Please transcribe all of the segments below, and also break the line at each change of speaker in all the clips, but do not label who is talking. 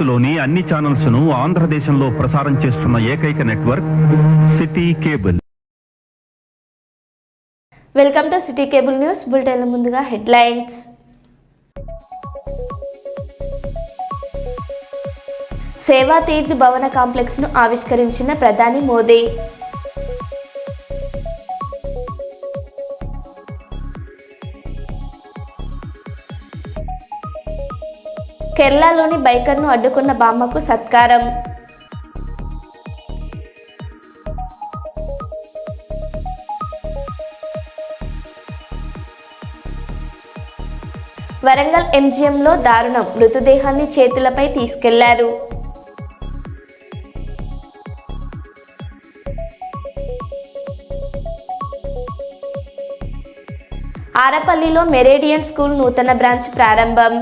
భారత్లోని అన్ని ఛానల్స్ ను ఆంధ్రదేశంలో ప్రసారం చేస్తున్న ఏకైక network city cable.
Welcome to city cable news bulletin. ముందుగా హెడ్లైన్స్. సేవా తీర్థ్ భవన కాంప్లెక్స్ ను ఆవిష్కరించిన ప్రధాని మోదీ. కేరళలోని బైకర్ను అడ్డుకున్న బామ్మకు సత్కారం. వరంగల్ ఎంజీఎంలో దారుణం, మృతదేహాన్ని చేతులపై తీసుకెళ్లారు. ఆరపల్లిలో మెరేడియన్ స్కూల్ నూతన బ్రాంచ్ ప్రారంభం.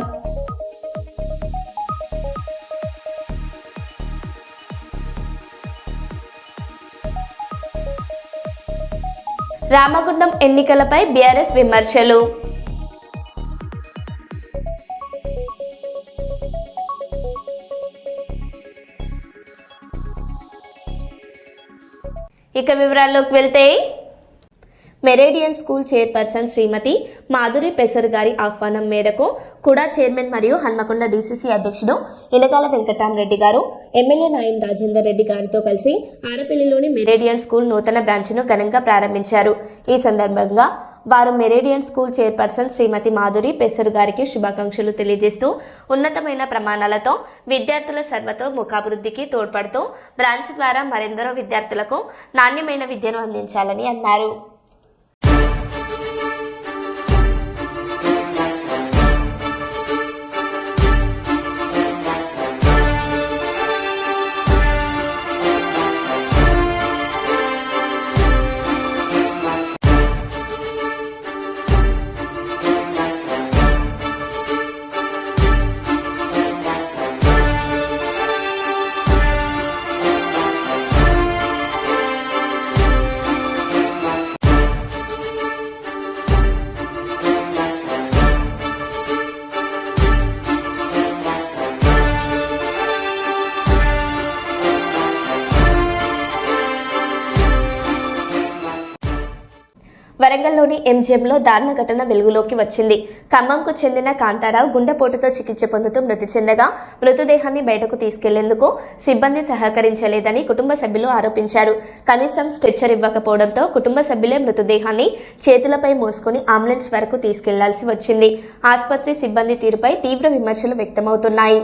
రామగుండం ఎన్నికలపై బీఆర్ఎస్ విమర్శలు. ఇక వివరాల్లోకి వెళ్తే, మెరేడియన్ స్కూల్ చైర్పర్సన్ శ్రీమతి మాధురి పెసర్ గారి ఆహ్వానం మేరకు కూడా చైర్మన్ మరియు హన్మకొండ డీసీసీ అధ్యక్షుడు ఇనగాల వెంకటరామరెడ్డి గారు ఎమ్మెల్యే నాయన్ రాజేందర్ రెడ్డి గారితో కలిసి ఆరపల్లిలోని మెరేడియన్ స్కూల్ నూతన బ్రాంచ్ను ఘనంగా ప్రారంభించారు. ఈ సందర్భంగా వారు మెరేడియన్ స్కూల్ చైర్పర్సన్ శ్రీమతి మాధురి పెసర్ గారికి శుభాకాంక్షలు తెలియజేస్తూ ఉన్నతమైన ప్రమాణాలతో విద్యార్థుల సర్వతోముఖాభివృద్ధికి తోడ్పడుతూ బ్రాంచ్ ద్వారా మరెందరో విద్యార్థులకు నాణ్యమైన విద్యను అందించాలని అన్నారు. వరంగల్లోని ఎంజీఎంలో దారుణ ఘటన వెలుగులోకి వచ్చింది. ఖమ్మంకు చెందిన కాంతారావు గుండెపోటుతో చికిత్స పొందుతూ మృతి చెందగా మృతదేహాన్ని బయటకు తీసుకెళ్లేందుకు సిబ్బంది సహకరించలేదని కుటుంబ సభ్యులు ఆరోపించారు. కనీసం స్ట్రెచ్చర్ ఇవ్వకపోవడంతో కుటుంబ సభ్యులే మృతదేహాన్ని చేతులపై మోసుకుని అంబులెన్స్ వరకు తీసుకెళ్లాల్సి వచ్చింది. ఆసుపత్రి సిబ్బంది తీరుపై తీవ్ర విమర్శలు వ్యక్తమవుతున్నాయి.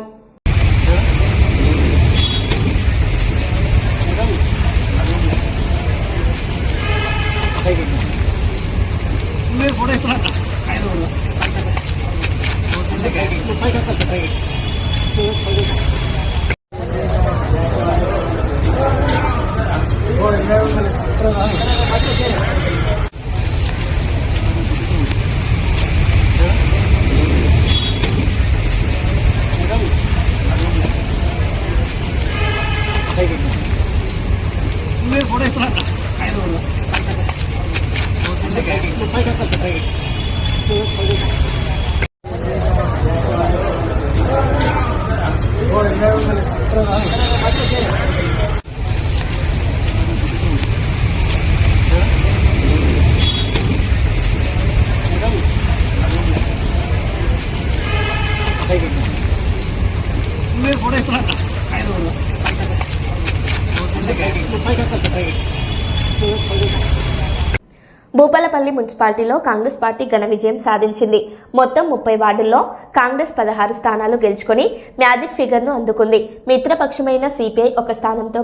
భూపాలపల్లి మున్సిపాలిటీలో కాంగ్రెస్ పార్టీ ఘన విజయం సాధించింది. మొత్తం 30 వార్డుల్లో కాంగ్రెస్ 16 స్థానాలు గెలుచుకొని మ్యాజిక్ ఫిగర్ను అందుకుంది. మిత్రపక్షమైన సిపిఐ ఒక స్థానంతో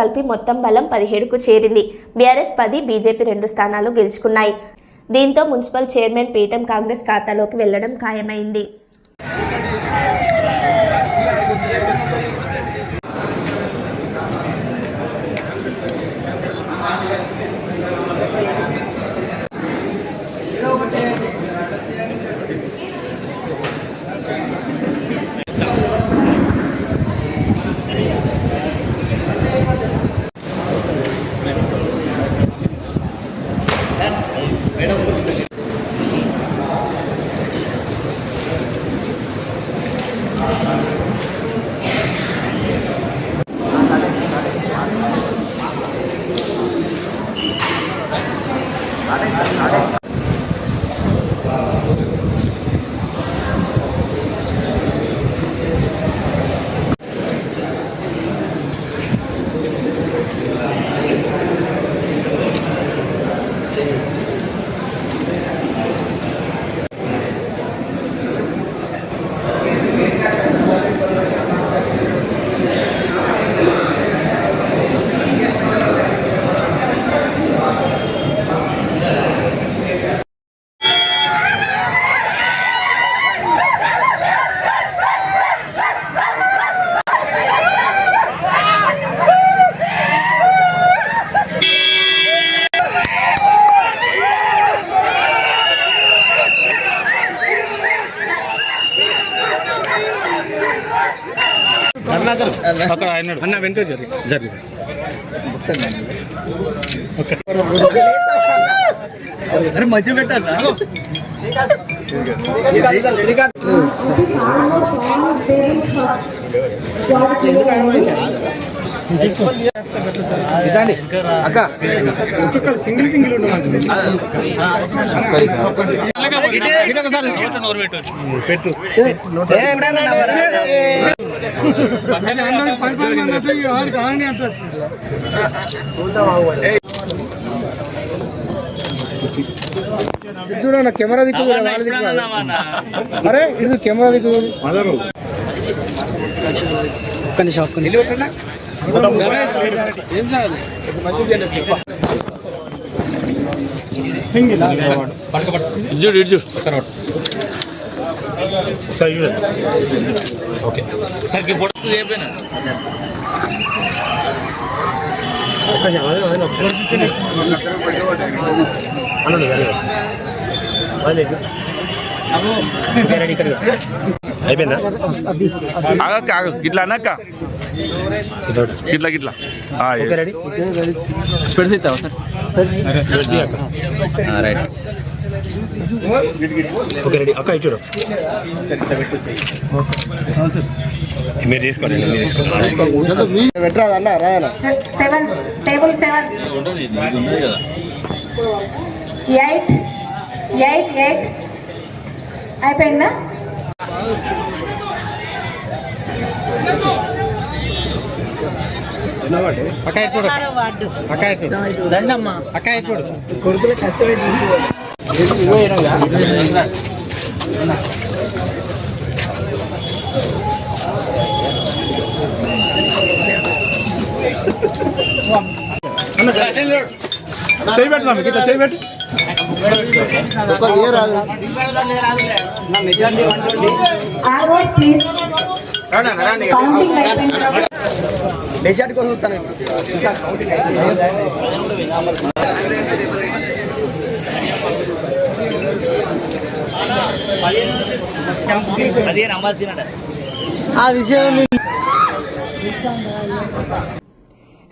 కలిపి మొత్తం బలం 17కు చేరింది. బీఆర్ఎస్ 10, బీజేపీ 2 స్థానాలు గెలుచుకున్నాయి. దీంతో మున్సిపల్ చైర్మన్ పీఠం కాంగ్రెస్ ఖాతాలోకి వెళ్లడం ఖాయమైంది.
అక్కడ ఆయన అన్న వెంట జరిగి అరే మంచి పెట్టారు అక్క సింగిల్ సింగిల్ పెట్టు చూడ కెమెరా దిక్కు వాళ్ళ దిక్కు అరే ఇది కెమెరా దిక్కు ఒక్క నిమిషం ఒక్క నిమిషం ఇడ్జు ఓకే సార్ చెప్పాను అయిపోయిందా
ఇట్లా అన్నాక ఇట్లా ఇట్లా
స్పెడ్స్ ఇస్తావా సార్ రైట్ ఓకే రెడీ అక్క ఇచ్చాడు మీరు తీసుకోండి నేను తీసుకోండి పెట్టరా అన్న రాయాల
7 టేబుల్ 7 8 అయిపోయిందా
కొడుకుల కష్టమైంది చేయబెట్టు చేయబెట్టు మెజార్టీ కోసం వస్తాను ఆ విషయం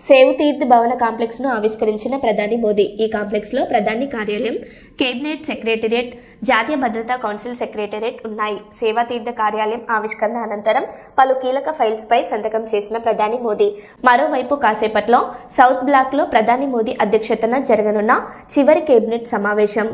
సేవ్ తీర్థ్ భవన కాంప్లెక్స్ ను ఆవిష్కరించిన ప్రధాని మోదీ. ఈ కాంప్లెక్స్ లో ప్రధాని కార్యాలయం, కేబినెట్ సెక్రటేరియట్, జాతీయ భద్రతా కౌన్సిల్ సెక్రటేరియట్ ఉన్నాయి. సేవా తీర్థ కార్యాలయం ఆవిష్కరణ అనంతరం పలు కీలక ఫైల్స్ పై సంతకం చేసిన ప్రధాని మోదీ మరోవైపు కాసేపట్లో సౌత్ బ్లాక్ లో ప్రధాని మోదీ అధ్యక్షతన జరగనున్న చివరి కేబినెట్ సమావేశం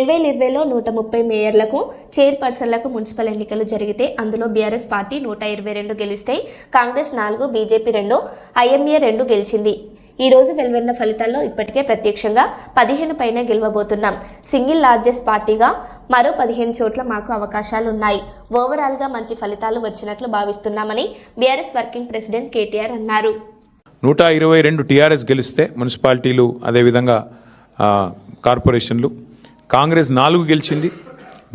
2020లో 130 మేయర్లకు చైర్పర్సన్లకు మున్సిపల్ ఎన్నికలు జరిగితే అందులో బీఆర్ఎస్ పార్టీ 122 గెలిస్తే కాంగ్రెస్ 4, బీజేపీ 2, ఐఎంఏ 2 గెలిచింది. ఈ రోజు వెలువడిన ఫలితాల్లో ఇప్పటికే ప్రత్యక్షంగా 15 పైనే గెలవబోతున్నాం. సింగిల్ లార్జెస్ట్ పార్టీగా మరో 15 చోట్ల మాకు అవకాశాలున్నాయి. ఓవరాల్గా మంచి ఫలితాలు వచ్చినట్లు భావిస్తున్నామని బీఆర్ఎస్ వర్కింగ్ ప్రెసిడెంట్ కేటీఆర్ అన్నారు.
122 టీఆర్ఎస్ గెలిస్తే మున్సిపాలిటీలు, అదేవిధంగా కార్పొరేషన్లు, కాంగ్రెస్ 4 గెలిచింది,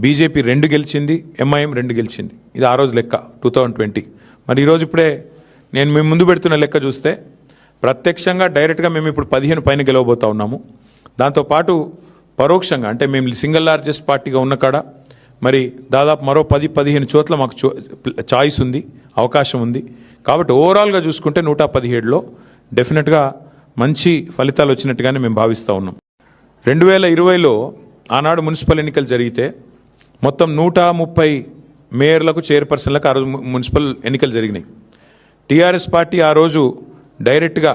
బీజేపీ 2 గెలిచింది, ఎంఐఎం 2 గెలిచింది. ఇది ఆ రోజు లెక్క 2020. మరి ఈరోజు ఇప్పుడే నేను మేము ముందు పెడుతున్న లెక్క చూస్తే ప్రత్యక్షంగా డైరెక్ట్గా మేము ఇప్పుడు 15 పైన గెలవబోతా ఉన్నాము. దాంతోపాటు పరోక్షంగా అంటే మేము సింగిల్ లార్జెస్ట్ పార్టీగా ఉన్న కాడ మరి దాదాపు మరో 10-15 చోట్ల మాకు చాయిస్ ఉంది, అవకాశం ఉంది. కాబట్టి ఓవరాల్గా చూసుకుంటే 117లో డెఫినెట్గా మంచి ఫలితాలు వచ్చినట్టుగానే మేము భావిస్తూ ఉన్నాం. 2020లో ఆనాడు మున్సిపల్ ఎన్నికలు జరిగితే మొత్తం 130 మేయర్లకు, చైర్పర్సన్లకు ఆ రోజు మున్సిపల్ ఎన్నికలు జరిగినాయి. టీఆర్ఎస్ పార్టీ ఆ రోజు డైరెక్ట్గా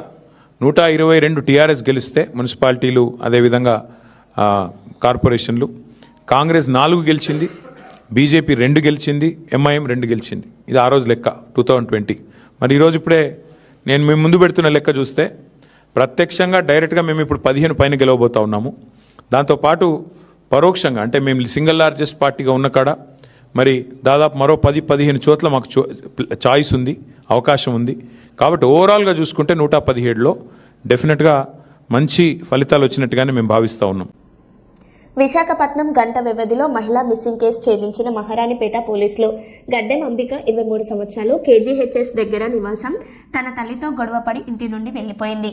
122 టీఆర్ఎస్ గెలిస్తే మున్సిపాలిటీలు, అదేవిధంగా కార్పొరేషన్లు, కాంగ్రెస్ 4 గెలిచింది, బీజేపీ 2 గెలిచింది, ఎంఐఎం 2 గెలిచింది. ఇది ఆ రోజు లెక్క 2020. మరి ఈరోజు ఇప్పుడే నేను మేము ముందు పెడుతున్న లెక్క చూస్తే ప్రత్యక్షంగా డైరెక్ట్గా మేము ఇప్పుడు 15 పైన గెలవబోతా ఉన్నాము. దాంతోపాటు పరోక్షంగా అంటే మేము సింగిల్ లార్జెస్ట్ పార్టీగా ఉన్న కాడ మరి దాదాపు మరో 10-15 చోట్ల మాకు చాయిస్ ఉంది, అవకాశం ఉంది. కాబట్టి ఓవరాల్గా చూసుకుంటే 117లో డెఫినెట్గా మంచి ఫలితాలు వచ్చినట్టుగానే మేము భావిస్తూ ఉన్నాం.
విశాఖపట్నం గంట వ్యవధిలో మహిళా మిస్సింగ్ కేసు ఛేదించిన మహారాణిపేట పోలీసులు. గడ్డెం అంబిక 23 సంవత్సరాలు, కేజీహెచ్ఎస్ దగ్గర నివాసం. తన తల్లితో గొడవపడి ఇంటి నుండి వెళ్లిపోయింది.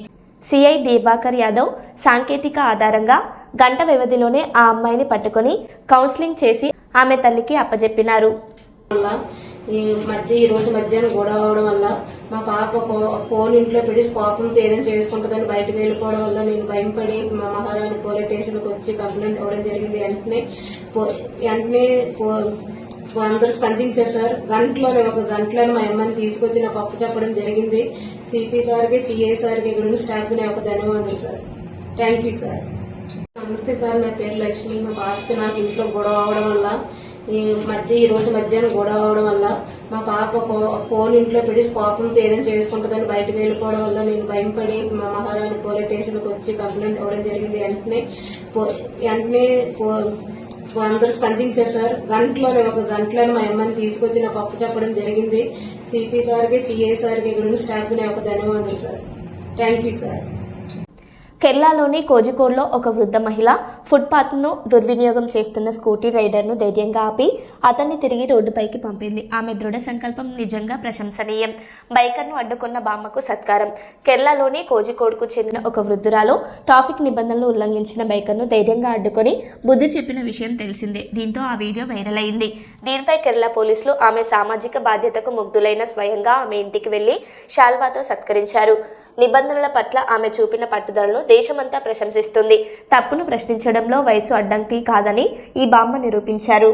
సిఐ దివాకర్ యాదవ్ సాంకేతిక ఆధారంగా గంట వ్యవధిలోనే ఆ అమ్మాయిని పట్టుకొని కౌన్సిలింగ్ చేసి ఆమె తల్లికి అప్పజెప్పినారు.
ఈ రోజు మధ్యాహ్నం గొడవ అవడం వల్ల మా పాప ఫోన్ ఇంట్లో పెట్టి కోపంతో ఏదైనా చేసుకుంటుందని బయటకు వెళ్ళిపోవడం వల్ల నేను భయపడి మా మహారాణి పోలీస్ స్టేషన్కి వచ్చి కంప్లైంట్ ఇవ్వడం జరిగింది. వెంటనే అందరూ స్పందించారు సార్. ఒక గంటలోనే మా అమ్మని తీసుకొచ్చి నాకు అప్పు చెప్పడం జరిగింది. సిపి సార్కి, సిఐ సార్కి, రెండు స్టాఫ్కి నేను ఒక ధన్యవాదాలు సార్. Thank you sir. నమస్తే సార్, నా పేరు లక్ష్మి. మా పాపకి నాకు ఇంట్లో గొడవ అవడం వల్ల ఈ రోజు మధ్యాహ్నం గొడవ అవడం వల్ల మా పాప ఫోన్ ఇంట్లో పెట్టి కోపంతో ఏదైనా చేసుకుంటుందని బయటకు వెళ్ళిపోవడం వల్ల నేను భయపడి మా మహారాణి పోలీస్ స్టేషన్కి వచ్చి కంప్లైంట్ ఇవ్వడం జరిగింది. వెంటనే అందరూ స్పందించారు సార్. ఒక గంటలోనే మా అమ్మని తీసుకొచ్చి నాకు అప్పు చెప్పడం జరిగింది. సిపి సార్కి, సిఐ సార్కి, రెండు స్టాఫ్కి నేను ఒక ధన్యవాదాలు సార్. Thank you sir.
కేరళలోని కోజికోడ్లో ఒక వృద్ధ మహిళ ఫుట్పాత్ను దుర్వినియోగం చేస్తున్న స్కూటీ రైడర్ను ధైర్యంగా ఆపి అతన్ని తిరిగి రోడ్డుపైకి పంపింది. ఆమె దృఢ సంకల్పం నిజంగా ప్రశంసనీయం. బైకర్ను అడ్డుకున్న బామ్మకు సత్కారం. కేరళలోని కోజికోడ్కు చెందిన ఒక వృద్ధురాలు ట్రాఫిక్ నిబంధనలు ఉల్లంఘించిన బైకర్ను ధైర్యంగా అడ్డుకొని బుద్ధి చెప్పిన విషయం తెలిసిందే. దీంతో ఆ వీడియో వైరల్ అయింది. దీనిపై కేరళ పోలీసులు ఆమె సామాజిక బాధ్యతకు ముగ్ధులైన స్వయంగా ఆమె ఇంటికి వెళ్లి శాల్వాతో సత్కరించారు. నిబంధనల పట్ల ఆమె చూపిన పట్టుదలను దేశమంతా ప్రశంసిస్తుంది. తప్పును ప్రశ్నించడంలో వయసు అడ్డంకి కాదని ఈ బామ్మ నిరూపించారు.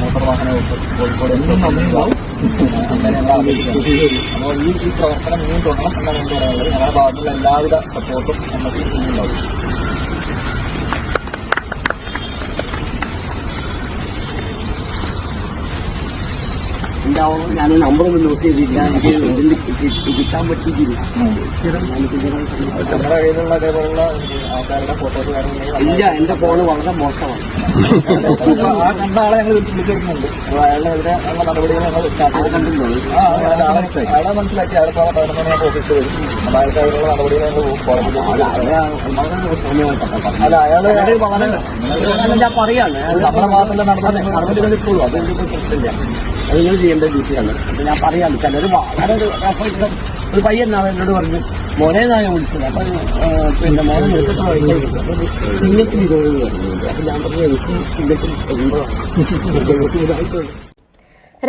മോട്ടോർ വാഹന കോഴിക്കോട് അപ്പോൾ ഈ പ്രവർത്തനം ഇനിയും തുടരണം എന്നാണ് എനിക്ക് പറയാനുള്ളത്. ഞങ്ങളുടെ ഭാഗത്തുള്ള എല്ലാവിധ സപ്പോർട്ടും നമുക്ക് ഇനിയുണ്ടാവും. ഉണ്ടാവും. ഞാൻ നമ്പറൊന്നും നോട്ട് ചെയ്തില്ല, എനിക്ക് കിട്ടാൻ പറ്റിയിട്ടില്ല. നമ്മുടെ കയ്യിലുള്ള അതേപോലുള്ള ആൾക്കാരുടെ ഫോട്ടോസ് കാര്യങ്ങൾ ഇല്ല. എന്റെ ഫോണ് വളരെ മോശമാണ്. ആ കണ്ട ആളെ ഞങ്ങൾ വിളിച്ചെടുക്കുന്നുണ്ട്. അയാളുടെ ഉള്ള നടപടികൾ ഞങ്ങൾ കണ്ടിട്ടുണ്ട്. അയാളെ മനസ്സിലാക്കി അയാൾ 11 മണിയാകുമ്പോൾ ഓഫീസിൽ വരും. അപ്പോൾ അയാൾക്ക് അതിനുള്ള നടപടികൾ ഞങ്ങൾ കോടതിയിൽ അല്ല അയാള് ഞാൻ പറയാണ് നമ്മുടെ ഭാഗത്തുള്ള നടപടികൾ ഇപ്പോഴും അതെനിക്ക് പ്രശ്നമില്ല. അത് നിങ്ങൾ ചെയ്യേണ്ട ഡ്യൂട്ടിയാണ്. അപ്പൊ ഞാൻ പറയാം. ചിലർ വളരെ ഒരു പയ്യൻ എന്നോട് പറഞ്ഞു മോനെ ഞാൻ വിളിച്ചത്. അപ്പം പിന്നെ മോനെ വിളിച്ചിട്ട് ചിഹ്നത്തിൽ അപ്പം ഞാൻ പറഞ്ഞു എനിക്ക് ചിഹ്നത്തിൽ ഇതായിട്ടുണ്ട്.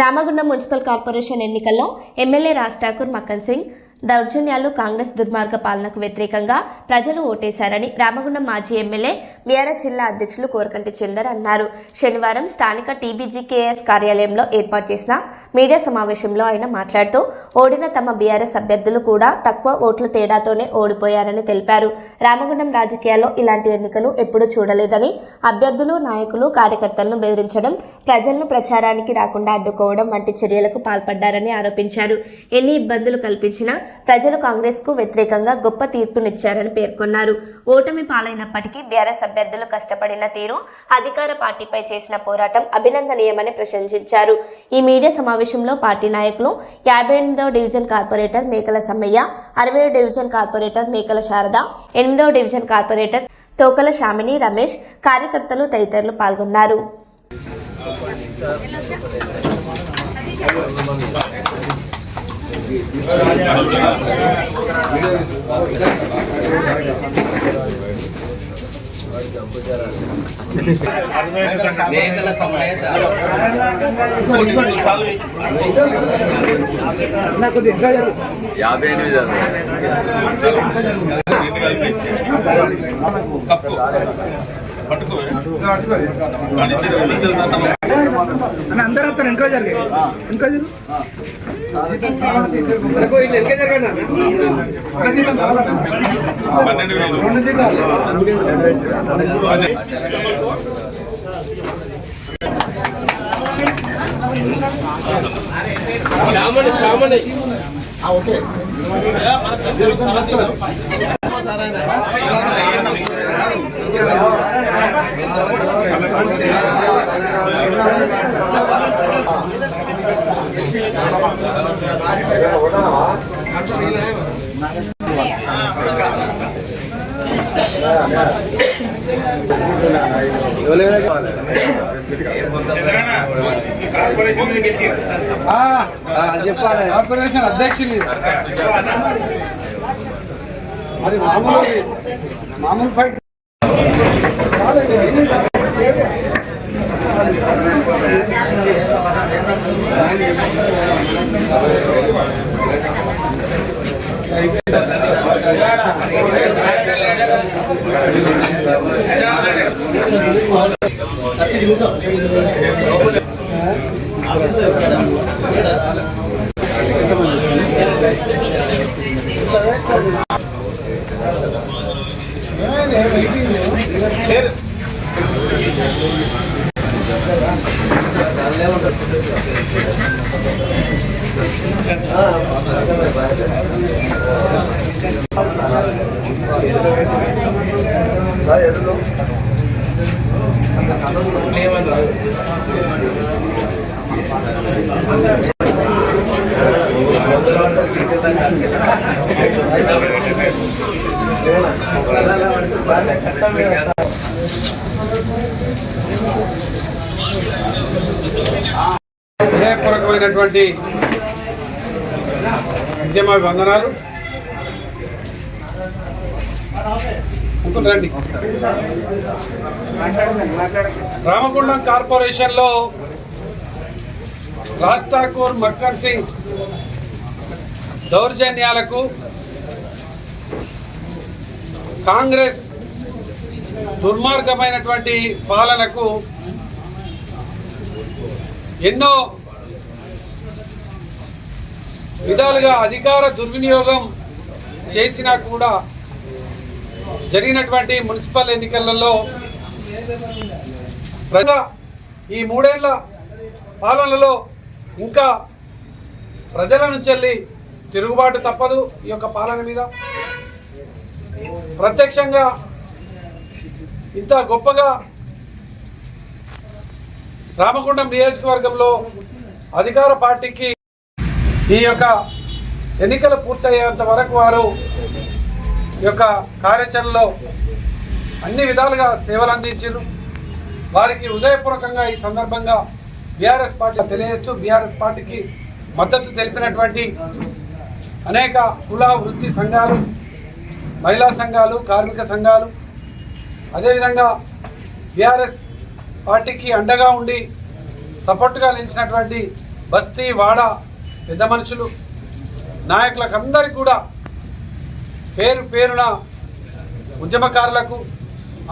రామగుండం మున్సిపల్ కార్పొరేషన్ ఎన్నికల్లో ఎమ్మెల్యే రాజ్ ఠాకూర్ మక్కన్ సింగ్ దౌర్జన్యాలు కాంగ్రెస్ దుర్మార్గ పాలనకు వ్యతిరేకంగా ప్రజలు ఓటేశారని రామగుండం మాజీ ఎమ్మెల్యే బీఆర్ఎస్ జిల్లా అధ్యక్షులు కోరకంటి చందర్ అన్నారు. శనివారం స్థానిక టీబీజీకేఎస్ కార్యాలయంలో ఏర్పాటు చేసిన మీడియా సమావేశంలో ఆయన మాట్లాడుతూ ఓడిన తమ బీఆర్ఎస్ అభ్యర్థులు కూడా తక్కువ ఓట్ల తేడాతోనే ఓడిపోయారని తెలిపారు. రామగుండం రాజకీయాల్లో ఇలాంటి ఎన్నికలు ఎప్పుడూ చూడలేదని, అభ్యర్థులు, నాయకులు, కార్యకర్తలను బెదిరించడం, ప్రజలను ప్రచారానికి రాకుండా అడ్డుకోవడం వంటి చర్యలకు పాల్పడ్డారని ఆరోపించారు. ఎన్ని ఇబ్బందులు కల్పించినా ప్రజలు కాంగ్రెస్ కు వ్యతిరేకంగా గొప్ప తీర్పునిచ్చారని పేర్కొన్నారు. ఓటమి పాలైనప్పటికీ బీఆర్ఎస్ అభ్యర్థులు కష్టపడిన తీరు, అధికార పార్టీపై చేసిన పోరాటం అభినందనీయమని ప్రశంసించారు. ఈ మీడియా సమావేశంలో పార్టీ నాయకులు 58వ డివిజన్ కార్పొరేటర్ మేకల సమ్మయ్య, 60వ డివిజన్ కార్పొరేటర్ మేకల శారద, 8వ డివిజన్ కార్పొరేటర్ తోకల శామిని రమేష్, కార్యకర్తలు తదితరులు పాల్గొన్నారు.
అందరూ వస్తారు. ఇంకా జరిగాయి ఇంకా చెప్పాలి. కార్పొరేషన్ అధ్యక్షులు మరి మామూలు ఫైట్ హృదయపూర్వకమైనటువంటి ఉద్యమాభివందనాలు. రండి. రామగుండం కార్పొరేషన్లో రాజ్ ఠాకూర్ మక్కన్ సింగ్ దౌర్జన్యాలకు, కాంగ్రెస్ దుర్మార్గమైనటువంటి పాలనకు ఎన్నో విధాలుగా అధికార దుర్వినియోగం చేసినా కూడా జరిగినటువంటి మున్సిపల్ ఎన్నికలలో ఈ 3 ఏళ్ల పాలనలో ఇంకా ప్రజల నుంచి వెళ్ళి తిరుగుబాటు తప్పదు. ఈ యొక్క పాలన మీద ప్రత్యక్షంగా ఇంత గొప్పగా రామగుండం నియోజకవర్గంలో అధికార పార్టీకి ఈ యొక్క ఎన్నికలు పూర్తయ్యేంత వరకు వారు ఈ యొక్క కార్యాచరణలో అన్ని విధాలుగా సేవలు అందించారు. వారికి హృదయపూర్వకంగా ఈ సందర్భంగా బీఆర్ఎస్ పార్టీ తెలియజేస్తూ, బీఆర్ఎస్ పార్టీకి మద్దతు తెలిపినటువంటి అనేక కుల వృత్తి సంఘాలు,
మహిళా సంఘాలు, కార్మిక సంఘాలు, అదేవిధంగా బీఆర్ఎస్ పార్టీకి అండగా ఉండి సపోర్ట్గా నిలిచినటువంటి బస్తీ, వాడ పెద్ద మనుషులు, నాయకులకు అందరికీ కూడా పేరు పేరున, ఉద్యమకారులకు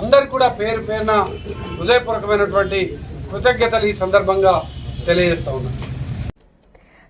అందరికీ కూడా పేరు పేరున హృదయపూర్వకమైనటువంటి కృతజ్ఞతలు ఈ సందర్భంగా తెలియజేస్తా ఉన్నాను.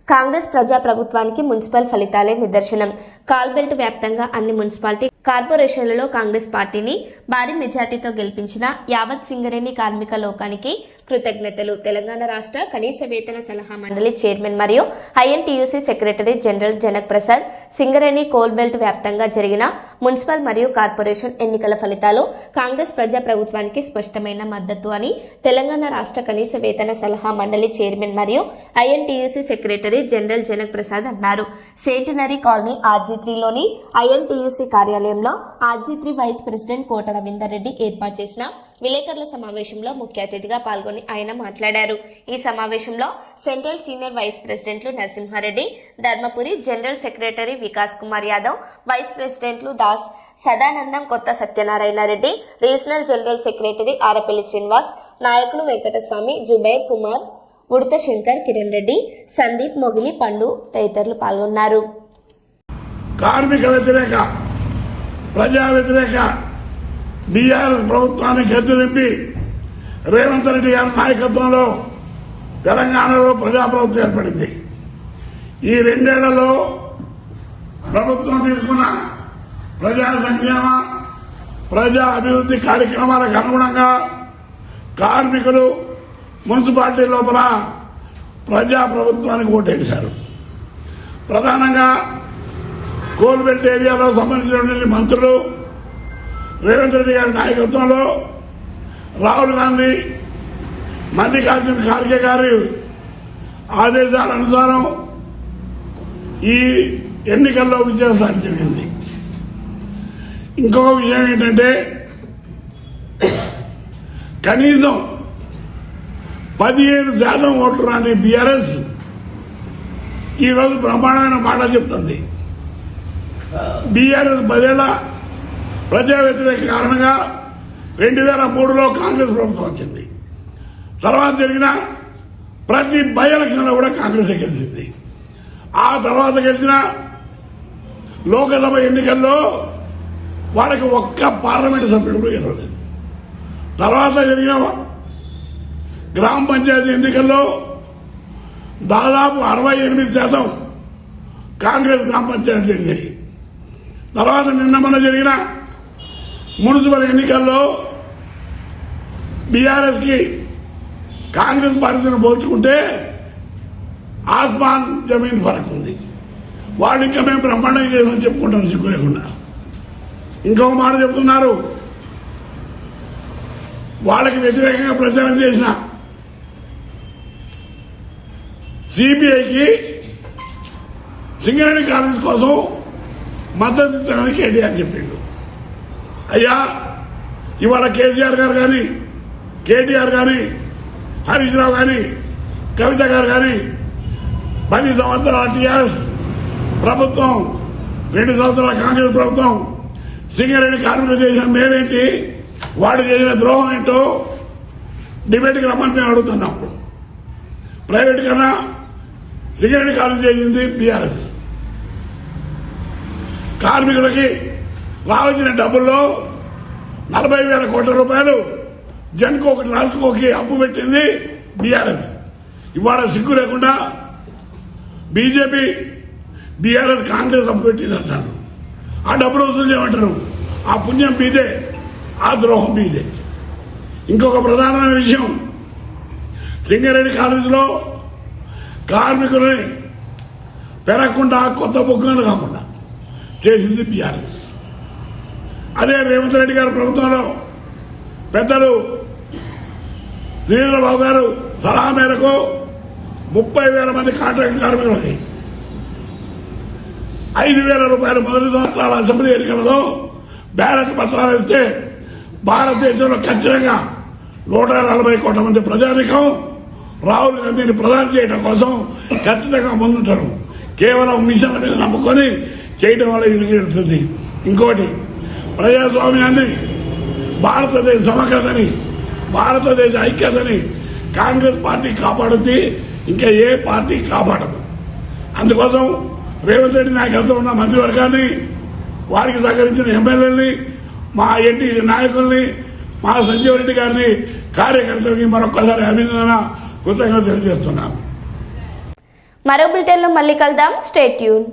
కాంగ్రెస్ ప్రజాప్రభుత్వానికి మున్సిపల్ ఫలితాలే నిదర్శనం. కాల్బెల్ట్ వ్యాప్తంగా అన్ని మున్సిపాలిటీ కార్పొరేషన్లలో కాంగ్రెస్ పార్టీని భారీ మెజార్టీతో గెలిపించిన యావత్ సింగరేణి కార్మిక లోకానికి కృతజ్ఞతలు. తెలంగాణ రాష్ట్ర కనీస వేతన సలహా మండలి చైర్మన్ మరియు INTUC secretary general Janak Prasad Singareni coal belt వ్యాప్తంగా జరిగిన మున్సిపల్ మరియు కార్పొరేషన్ ఎన్నికల ఫలితాలు కాంగ్రెస్ ప్రజాప్రభుత్వానికి స్పష్టమైన మద్దతు అని తెలంగాణ రాష్ట్ర కనీస వేతన సలహా మండలి చైర్మన్ మరియు INTUC secretary general Janak Prasad అన్నారు. సెంటినరీ కాలనీ RG3లోని ఐఎన్టీయూసీ కార్యాలయంలో RG3 వైస్ ప్రెసిడెంట్ కోట రవీందర్ రెడ్డి ఏర్పాటు చేసిన విలేకరుల సమావేశంలో ముఖ్య అతిథిగా పాల్గొని ఆయన మాట్లాడారు. ఈ సమావేశంలో సెంట్రల్ సీనియర్ వైస్ ప్రెసిడెంట్లు Narasimhareddy, Dharmapuri, general secretary Vikas Kumar Yadav, vice ప్రెసిడెంట్లు Das Sadanandam, Kotha Satyanarayana Reddy, regional general secretary Arapalli Srinivas, నాయకులు వెంకటస్వామి, జుబైర్ కుమార్, ఉడత శంకర్, కిరణ్ రెడ్డి, సందీప్, మొగిలి, పండు తదితరులు పాల్గొన్నారు.
కార్మిక వ్యతిరేక, ప్రజా వ్యతిరేక బీఆర్ఎస్ ప్రభుత్వాన్ని గద్దెదింపి రేవంత్ రెడ్డి గారి నాయకత్వంలో తెలంగాణలో ప్రజాప్రభుత్వం ఏర్పడింది. ఈ 2 ఏళ్లలో ప్రభుత్వం తీసుకున్న ప్రజా సంక్షేమ, ప్రజా అభివృద్ధి కార్యక్రమాలకు అనుగుణంగా కార్మికులు మున్సిపాలిటీ లోపల ప్రజాప్రభుత్వానికి ఓటేశారు. ప్రధానంగా కోల్బెల్ట్ ఏరియాలో సంబంధించినటువంటి మంత్రులు రేవంత్ రెడ్డి గారి నాయకత్వంలో రాహుల్ గాంధీ, మల్లికార్జున ఖార్గే గారి ఆదేశాల అనుసారం ఈ ఎన్నికల్లో విజయం సాధించింది. ఇంకొక విషయం ఏంటంటే కనీసం 17% ఓట్లు రాని బీఆర్ఎస్ ఈరోజు బ్రహ్మాండమైన మాట చెప్తుంది. బీఆర్ఎస్ 10 ఏళ్ల ప్రజా వ్యతిరేక కారణంగా 2003లో కాంగ్రెస్ ప్రభుత్వం వచ్చింది. తర్వాత జరిగిన ప్రతి బై ఎలక్షన్లో కూడా కాంగ్రెస్ గెలిచింది. ఆ తర్వాత గెలిచిన లోకసభ ఎన్నికల్లో వాళ్ళకి ఒక్క పార్లమెంటు సభ్యుడు కూడా గెలవలేదు. తర్వాత జరిగిన గ్రామ పంచాయతీ ఎన్నికల్లో దాదాపు 68% కాంగ్రెస్ గ్రామ పంచాయతీ జరిగాయి. తర్వాత నిన్న మొన్న జరిగిన మున్సిపల్ ఎన్నికల్లో బీఆర్ఎస్ కి కాంగ్రెస్ పార్టీని పోల్చుకుంటే ఆస్మాన్ జమీన్ ఫరక్ ఉంది. వాళ్ళు ఇంకా మేము బ్రహ్మాండంగా చేసామని చెప్పుకుంటారు సిగ్గు లేకుండా. ఇంకొక మాట చెప్తున్నారు, వాళ్ళకి వ్యతిరేకంగా ప్రచారం చేసిన సిబిఐకి సింగరేణి కాలేజ్ కోసం మద్దతు ఇస్తానని కేటీఆర్ చెప్పిండు. అయ్యా, ఇవాళ కేసీఆర్ గారు కానీ, కేటీఆర్ కానీ, హరీష్ రావు కానీ, కవిత గారు కానీ 10 సంవత్సరాల టీఆర్ఎస్ ప్రభుత్వం, 2 సంవత్సరాల కాంగ్రెస్ ప్రభుత్వం సింగరేణి కార్మికులు చేసిన మేలేంటి, వాళ్ళు చేసిన ద్రోహం ఏంటో డిబేట్కి రమ్మని మేము అడుగుతున్నాం. ప్రైవేట్ కన్నా సింగరేణి కాలేజ్ చేసింది బీఆర్ఎస్. కార్మికులకి రావాల్సిన డబ్బుల్లో 40,000 కోట్ల రూపాయలు జన్కోకి, రాజుకోకి అప్పు పెట్టింది బీఆర్ఎస్. ఇవాళ సిగ్గు లేకుండా బీజేపీ బీఆర్ఎస్ కాంగ్రెస్ అప్పు పెట్టింది అంటారు. ఆ డబ్బులు వసూలు చేయమంటారు. ఆ పుణ్యం మీదే, ఆ ద్రోహం మీదే. ఇంకొక ప్రధానమైన విషయం, సింగరేణి కాలేజీలో కార్మికులని పెరగకుండా, కొత్త బొగ్గలు కాకుండా చేసింది బీఆర్ఎస్. అదే రేవంత్ రెడ్డి గారి ప్రభుత్వంలో పెద్దలు శ్రీధరబాబు గారు సలహా మేరకు 30,000 మంది కాంట్రాక్ట్ కార్మికులకి 5,000 రూపాయలు మొదటి సంవత్సరాల అసెంబ్లీ ఎన్నికలలో బ్యాలెట్ పత్రాలు ఇస్తే భారతదేశంలో ఖచ్చితంగా 140 కోట్ల మంది ప్రజానికం రాహుల్ గాంధీని ప్రధాని చేయడం కోసం ఖచ్చితంగా ముందుంటారు. కేవలం మిషన్ల మీద నమ్ముకొని చేయడం వల్ల ఇది జరుగుతుంది. ఇంకోటి, ప్రజాస్వామ్యాన్ని, భారతదేశ సమగ్రతని, భారతదేశ ఐక్యతని కాంగ్రెస్ పార్టీ కాపాడుద్ది, ఇంకా ఏ పార్టీ కాపాడదు. అందుకోసం రేవంత్ రెడ్డి నాయకత్వం ఉన్న మంత్రివర్గాన్ని, వారికి సహకరించిన ఎమ్మెల్యేలని, మా ఎన్టీ నాయకుల్ని, మా సంజీవ్ రెడ్డి గారిని, కార్యకర్తలకి మరొక్కసారి అభినందన, కృతజ్ఞతలు తెలియజేస్తున్నాను.
మరో బులెటిన్లో మళ్ళీ కలుద్దాం. Stay tune.